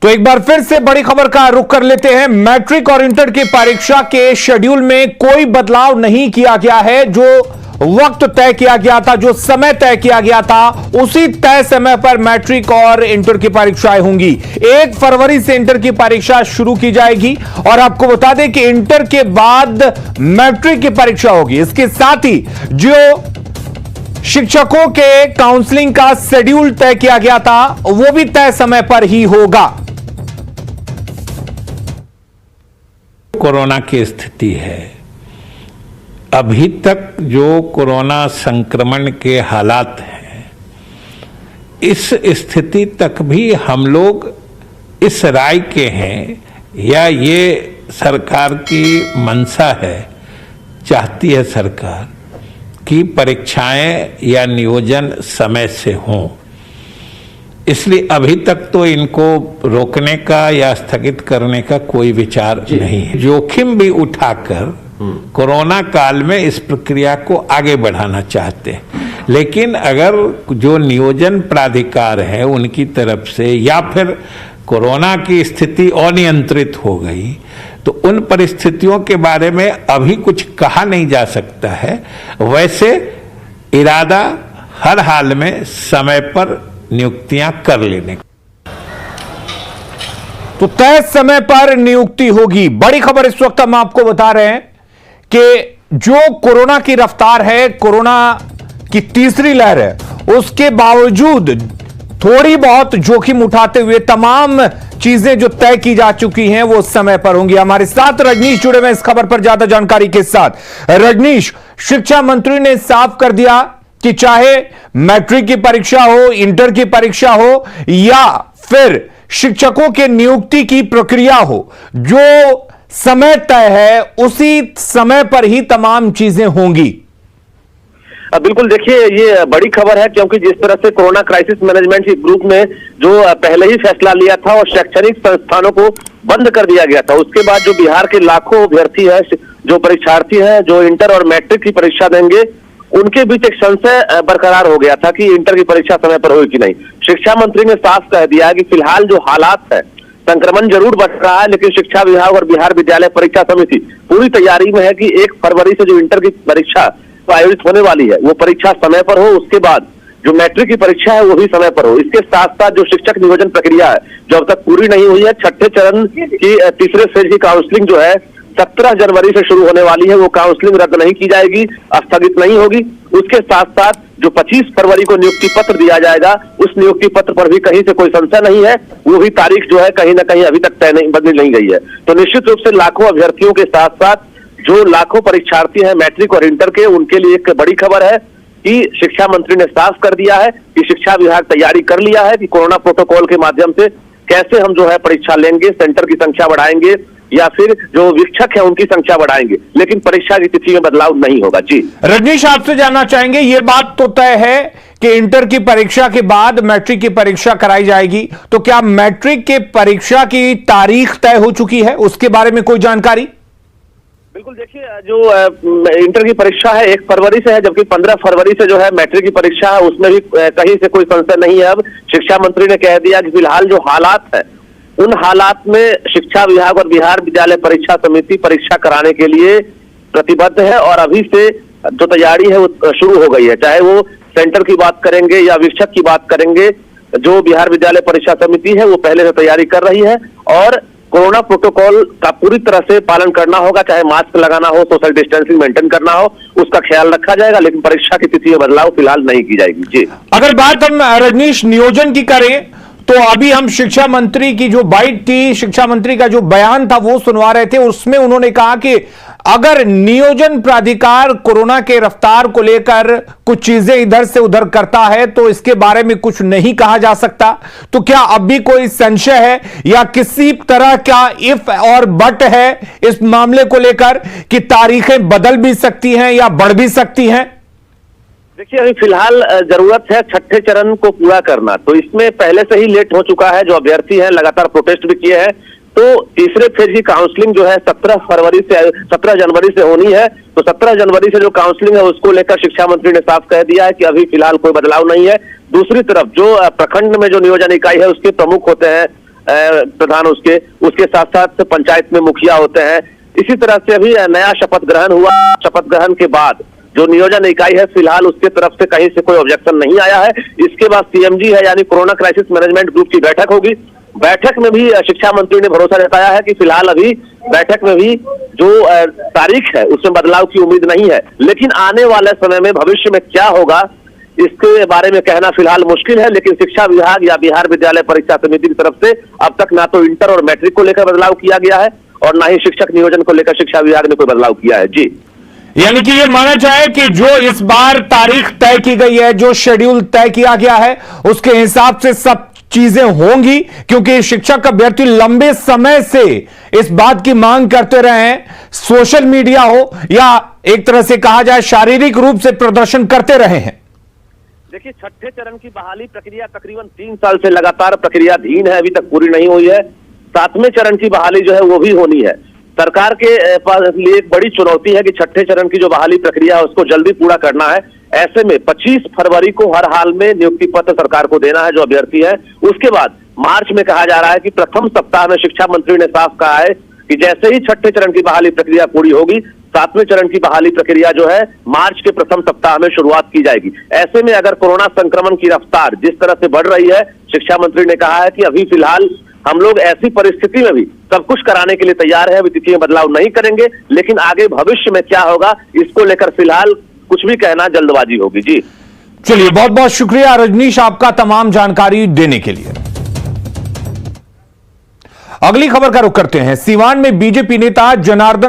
तो एक बार फिर से बड़ी खबर का रुख कर लेते हैं। मैट्रिक और इंटर की परीक्षा के शेड्यूल में कोई बदलाव नहीं किया गया है। जो वक्त तय किया गया था, जो समय तय किया गया था, उसी तय समय पर मैट्रिक और इंटर की परीक्षाएं होंगी। 1 फरवरी से इंटर की परीक्षा शुरू की जाएगी और आपको बता दें कि इंटर के बाद मैट्रिक की परीक्षा होगी। इसके साथ ही जो शिक्षकों के काउंसलिंग का शेड्यूल तय किया गया था, वो भी तय समय पर ही होगा। कोरोना की स्थिति है, अभी तक जो कोरोना संक्रमण के हालात हैं, इस स्थिति तक भी हम लोग इस राय के हैं या ये सरकार की मंशा है, चाहती है सरकार कि परीक्षाएं या नियोजन समय से हों। इसलिए अभी तक तो इनको रोकने का या स्थगित करने का कोई विचार नहीं है। जोखिम भी उठाकर कोरोना काल में इस प्रक्रिया को आगे बढ़ाना चाहते हैं, लेकिन अगर जो नियोजन प्राधिकार है उनकी तरफ से या फिर कोरोना की स्थिति अनियंत्रित हो गई तो उन परिस्थितियों के बारे में अभी कुछ कहा नहीं जा सकता है। वैसे इरादा हर हाल में समय पर नियुक्तियां कर लेने का। तो तय समय पर नियुक्ति होगी। बड़ी खबर इस वक्त हम आपको बता रहे हैं कि जो कोरोना की रफ्तार है, कोरोना की तीसरी लहर है, उसके बावजूद थोड़ी बहुत जोखिम उठाते हुए तमाम चीजें जो तय की जा चुकी हैं वो समय पर होंगी। हमारे साथ रजनीश जुड़े हुए इस खबर पर ज्यादा जानकारी के साथ। रजनीश, शिक्षा मंत्री ने साफ कर दिया कि चाहे मैट्रिक की परीक्षा हो, इंटर की परीक्षा हो या फिर शिक्षकों के नियुक्ति की प्रक्रिया हो, जो समय तय है उसी समय पर ही तमाम चीजें होंगी। बिल्कुल, देखिए ये बड़ी खबर है क्योंकि जिस तरह से कोरोना क्राइसिस मैनेजमेंट के ग्रुप में जो पहले ही फैसला लिया था और शैक्षणिक संस्थानों को बंद कर दिया गया था, उसके बाद जो बिहार के लाखों अभ्यर्थी हैं, जो परीक्षार्थी हैं, जो इंटर और मैट्रिक की परीक्षा देंगे, उनके बीच एक संशय बरकरार हो गया था कि इंटर की परीक्षा समय पर होगी कि नहीं। शिक्षा मंत्री ने साफ कह दिया कि फिलहाल जो हालात है, संक्रमण जरूर बढ़ रहा है, लेकिन शिक्षा विभाग और बिहार विद्यालय परीक्षा समिति पूरी तैयारी में है कि 1 फरवरी से जो इंटर की परीक्षा आयोजित होने वाली है वो परीक्षा समय पर हो। उसके बाद जो मैट्रिक की परीक्षा है वो भी समय पर हो। इसके साथ साथ जो शिक्षक नियोजन प्रक्रिया है जो अब तक पूरी नहीं हुई है, छठे चरण की तीसरे फेज की काउंसलिंग जो है 17 जनवरी से शुरू होने वाली है, वो काउंसलिंग रद्द नहीं की जाएगी, स्थगित नहीं होगी। उसके साथ साथ जो 25 फरवरी को नियुक्ति पत्र दिया जाएगा, उस नियुक्ति पत्र पर भी कहीं से कोई संशय नहीं है, वो भी तारीख जो है कहीं ना कहीं अभी तक तय नहीं बदली नहीं गई है। तो निश्चित रूप से लाखों अभ्यर्थियों के साथ साथ जो लाखों परीक्षार्थी हैं मैट्रिक और इंटर के, उनके लिए एक बड़ी खबर है कि शिक्षा मंत्री ने साफ कर दिया है कि शिक्षा विभाग तैयारी कर लिया है कि कोरोना प्रोटोकॉल के माध्यम से कैसे हम जो है परीक्षा लेंगे, सेंटर की संख्या बढ़ाएंगे या फिर जो वीक्षक है उनकी संख्या बढ़ाएंगे, लेकिन परीक्षा की तिथि में बदलाव नहीं होगा। जी रजनीश, आपसे जानना चाहेंगे, ये बात तो तय है कि इंटर की परीक्षा के बाद मैट्रिक की परीक्षा कराई जाएगी, तो क्या मैट्रिक के परीक्षा की तारीख तय हो चुकी है, उसके बारे में कोई जानकारी? बिल्कुल, देखिए जो इंटर की परीक्षा है 1 फरवरी से है, जबकि 15 फरवरी से जो है मैट्रिक की परीक्षा है, उसमें भी कहीं से कोई संशय नहीं है। अब शिक्षा मंत्री ने कह दिया कि फिलहाल जो हालात है उन हालात में शिक्षा विभाग और बिहार विद्यालय परीक्षा समिति परीक्षा कराने के लिए प्रतिबद्ध है और अभी से जो तैयारी है वो शुरू हो गई है। चाहे वो सेंटर की बात करेंगे या वीक्षक की बात करेंगे, जो बिहार विद्यालय परीक्षा समिति है वो पहले से तैयारी कर रही है और कोरोना प्रोटोकॉल का पूरी तरह से पालन करना होगा। चाहे मास्क लगाना हो, सोशल डिस्टेंसिंग मेंटेन करना हो, उसका ख्याल रखा जाएगा, लेकिन परीक्षा की तिथि में बदलाव फिलहाल नहीं की जाएगी। जी, अगर बात हम रजनीश नियोजन की करें तो अभी हम शिक्षा मंत्री की जो बाइट थी, शिक्षा मंत्री का जो बयान था वो सुनवा रहे थे। उसमें उन्होंने कहा कि अगर नियोजन प्राधिकार कोरोना के रफ्तार को लेकर कुछ चीजें इधर से उधर करता है तो इसके बारे में कुछ नहीं कहा जा सकता। तो क्या अब भी कोई संशय है या किसी तरह का इफ और बट है इस मामले को लेकर कि तारीखें बदल भी सकती हैं या बढ़ भी सकती हैं? देखिए, अभी फिलहाल जरूरत है छठे चरण को पूरा करना, तो इसमें पहले से ही लेट हो चुका है। जो अभ्यर्थी हैं लगातार प्रोटेस्ट भी किए हैं, तो तीसरे फेज की काउंसलिंग जो है 17 जनवरी से होनी है। तो 17 जनवरी से जो काउंसलिंग है उसको लेकर शिक्षा मंत्री ने साफ कह दिया है कि अभी फिलहाल कोई बदलाव नहीं है। दूसरी तरफ जो प्रखंड में जो नियोजन इकाई है उसके प्रमुख होते हैं प्रधान उसके साथ साथ पंचायत में मुखिया होते हैं। इसी तरह से अभी नया शपथ ग्रहण हुआ। शपथ ग्रहण के बाद जो नियोजन इकाई है, फिलहाल उसके तरफ से कहीं से कोई ऑब्जेक्शन नहीं आया है। इसके बाद सीएमजी है, यानी कोरोना क्राइसिस मैनेजमेंट ग्रुप की बैठक होगी। बैठक में भी शिक्षा मंत्री ने भरोसा जताया है कि फिलहाल अभी बैठक में भी जो तारीख है उसमें बदलाव की उम्मीद नहीं है, लेकिन आने वाले समय में भविष्य में क्या होगा इसके बारे में कहना फिलहाल मुश्किल है। लेकिन शिक्षा विभाग या बिहार विद्यालय परीक्षा समिति की तरफ से अब तक ना तो इंटर और मैट्रिक को लेकर बदलाव किया गया है और ना ही शिक्षक नियोजन को लेकर शिक्षा विभाग ने कोई बदलाव किया है। जी, यानी कि ये माना जाए कि जो इस बार तारीख तय की गई है, जो शेड्यूल तय किया गया है, उसके हिसाब से सब चीजें होंगी, क्योंकि शिक्षक अभ्यर्थी लंबे समय से इस बात की मांग करते रहे हैं, सोशल मीडिया हो या एक तरह से कहा जाए शारीरिक रूप से प्रदर्शन करते रहे हैं। देखिए, छठे चरण की बहाली प्रक्रिया तकरीबन 3 साल से लगातार प्रक्रियाधीन है, अभी तक पूरी नहीं हुई है। 7वें चरण की बहाली जो है वो भी होनी है। सरकार के लिए एक बड़ी चुनौती है कि छठे चरण की जो बहाली प्रक्रिया है उसको जल्दी पूरा करना है। ऐसे में 25 फरवरी को हर हाल में नियुक्ति पत्र सरकार को देना है जो अभ्यर्थी है। उसके बाद मार्च में कहा जा रहा है कि प्रथम सप्ताह में शिक्षा मंत्री ने साफ कहा है कि जैसे ही छठे चरण की बहाली प्रक्रिया पूरी होगी, 7वें चरण की बहाली प्रक्रिया जो है मार्च के प्रथम सप्ताह में शुरुआत की जाएगी। ऐसे में अगर कोरोना संक्रमण की रफ्तार जिस तरह से बढ़ रही है, शिक्षा मंत्री ने कहा है कि अभी फिलहाल हम लोग ऐसी परिस्थिति में भी सब कुछ कराने के लिए तैयार है, अभी तिथि में बदलाव नहीं करेंगे, लेकिन आगे भविष्य में क्या होगा इसको लेकर फिलहाल कुछ भी कहना जल्दबाजी होगी। जी चलिए, बहुत बहुत शुक्रिया रजनीश आपका तमाम जानकारी देने के लिए। अगली खबर का रुख करते हैं। सीवान में बीजेपी नेता जनार्दन